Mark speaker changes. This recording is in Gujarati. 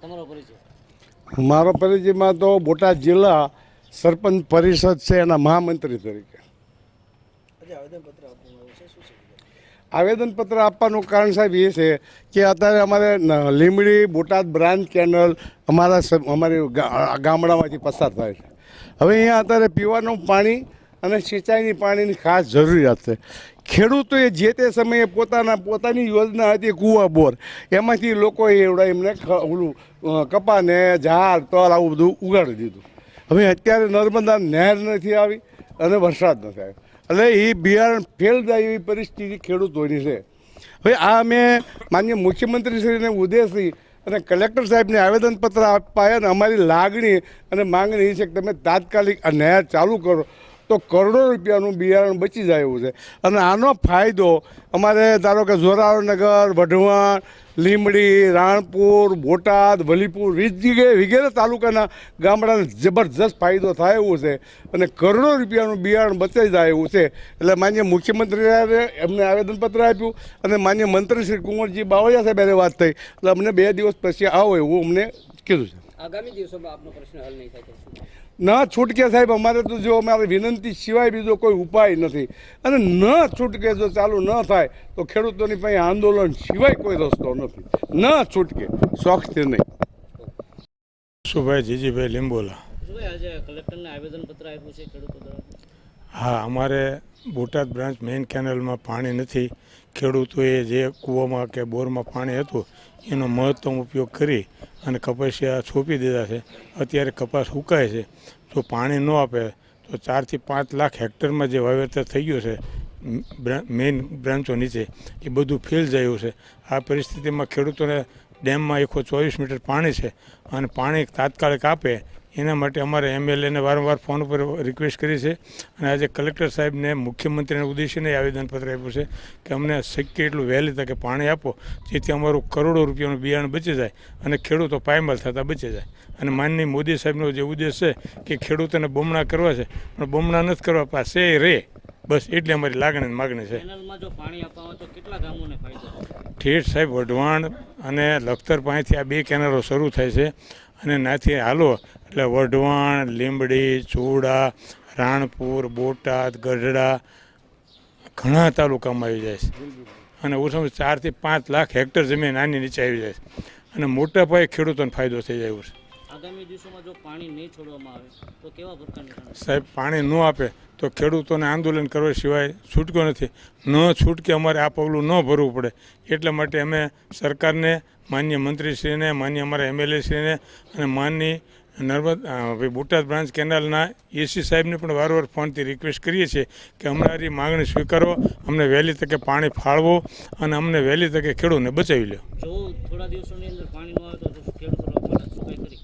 Speaker 1: તમારો પરિચય?
Speaker 2: મારો પરિચયમાં તો બોટાદ જિલ્લા સરપંચ પરિષદ છે એના મહામંત્રી તરીકે આવેદનપત્ર આપવાનું કારણ સાહેબ એ છે કે અત્યારે અમારે લીંબડી બોટાદ બ્રાન્ચ કેનલ અમારી ગામડામાંથી પસાર થાય છે. હવે અહીંયા અત્યારે પીવાનું પાણી અને સિંચાઈની પાણીની ખાસ જરૂરિયાત છે. ખેડૂતોએ જે તે સમયે પોતાની યોજના હતી કૂવા બોર, એમાંથી લોકોએ એમને ઓલું કપાને ઝાડ તલ આવું બધું ઉગાડી દીધું. હવે અત્યારે નર્મદા નહેર નથી આવી અને વરસાદ નથી આવ્યો એટલે એ બિયારણ ફેલ જાય એવી પરિસ્થિતિ ખેડૂતોની છે. હવે આ અમે માનનીય મુખ્યમંત્રીશ્રીને ઉદ્દેશી અને કલેક્ટર સાહેબને આવેદનપત્ર આપ્યા અને અમારી લાગણી અને માંગણી એ છે કે તમે તાત્કાલિક આ નહેર ચાલુ કરો તો કરોડો રૂપિયાનું બિયારણ બચી જાય એવું છે. અને આનો ફાયદો અમારે ધારો કે જોરાવરનગર, વઢવાણ, લીંબડી, રાણપુર, બોટાદ, વલીપુર વગેરે તાલુકાના ગામડાને જબરજસ્ત ફાયદો થાય એવું છે અને કરોડો રૂપિયાનું બિયારણ બચાઈ જાય એવું છે. એટલે માન્ય મુખ્યમંત્રીએ એમને આવેદનપત્ર આપ્યું અને માન્ય મંત્રી શ્રી કુંવરજી બાવળિયા સાહેબ વાત થઈ એટલે અમને 2 દિવસ પછી આવો એવું અમને કીધું છે.
Speaker 1: આગામી દિવસોમાં આપનો પ્રશ્ન હલ નહીં થાય
Speaker 2: ન છૂટકે સાહેબ અમારે તો જો અમારી વિનંતી સિવાય બીજો કોઈ ઉપાય નથી અને ન છૂટકે જો ચાલુ ન થાય તો ખેડૂતોની પાસે આંદોલન સિવાય કોઈ રસ્તો નથી. ન છૂટકે શોખથી નહીં.
Speaker 3: સુભાઈ જીજીભાઈ લીંબોલા.
Speaker 1: આજે કલેક્ટરને આવેદનપત્ર આપ્યું છે ખેડૂતો દ્વારા?
Speaker 3: હા, અમારે બોટાદ બ્રાન્ચ મેઇન કેનલમાં પાણી નથી. ખેડૂતોએ જે કૂવામાં કે બોરમાં પાણી હતું એનો મહત્તમ ઉપયોગ કરી અને કપાસિયા છોપી દીધા છે. અત્યારે કપાસ સુકાય છે. જો પાણી ન આપે તો 4 થી 5 લાખ હેક્ટરમાં જે વાવેતર થઈ ગયું છે મેઇન બ્રાન્ચો નીચે એ બધું ફેલ જયું છે. આ પરિસ્થિતિમાં ખેડૂતોને ડેમમાં 124 મીટર પાણી છે અને પાણી તાત્કાલિક આપે એના માટે અમારે એમએલએને વારંવાર ફોન ઉપર રિક્વેસ્ટ કરી છે અને આજે કલેક્ટર સાહેબને મુખ્યમંત્રીને ઉદ્દેશીને આવેદનપત્ર આપ્યું છે કે અમને શક્ય એટલું વહેલી તકે પાણી આપો જેથી અમારું કરોડો રૂપિયાનું બિયારણ બચી જાય અને ખેડૂતો પાયમાલ થતાં બચી જાય. અને માનનીય મોદી સાહેબનો જે ઉદ્દેશ છે કે ખેડૂતોને બમણા કરવા છે પણ બમણા નથી કરવા પાસે રે, બસ એટલી અમારી લાગણી માગણી છે.
Speaker 1: કેનલમાં જો પાણી આપવામાં તો કેટલા ગામોને ફાયદો?
Speaker 3: ઠેઠ સાહેબ વઢવાણ અને લખતર પાસેથી આ 2 કેનલો શરૂ થાય છે અને નાથી હાલો એટલે વઢવાણ, લીંબડી, ચૂડા, રાણપુર, બોટાદ, ગઢડા ઘણા તાલુકામાં આવી જાય છે અને ઓછામાં 4 થી 5 લાખ હેક્ટર જમીન આની નીચે આવી જાય છે અને મોટા પાયે ખેડૂતોને ફાયદો થઈ જાય છે.
Speaker 1: આગામી દિવસોમાં જો પાણી નહીં છોડવામાં આવે તો કેવા પ્રકારની?
Speaker 3: સાહેબ, પાણી ન આપે તો ખેડૂતોને આંદોલન કરવા સિવાય છૂટકો નથી. ન છૂટકે અમારે આ પગલું ન ભરવું પડે એટલા માટે અમે સરકારને, માન્ય મંત્રીશ્રીને, માન્ય અમારા એમએલએશ્રીને અને માનની બોટાદ બ્રાન્ચ કેનાલના એસી સાહેબને પણ વારંવાર ફોનથી રિક્વેસ્ટ કરીએ છીએ કે અમારી માગણી સ્વીકારો, અમને વહેલી તકે પાણી ફાળવો અને અમને વહેલી તકે ખેડૂતને બચાવી લો.
Speaker 1: જો થોડા દિવસોની અંદર પાણી ન આવે તો ખેડૂતો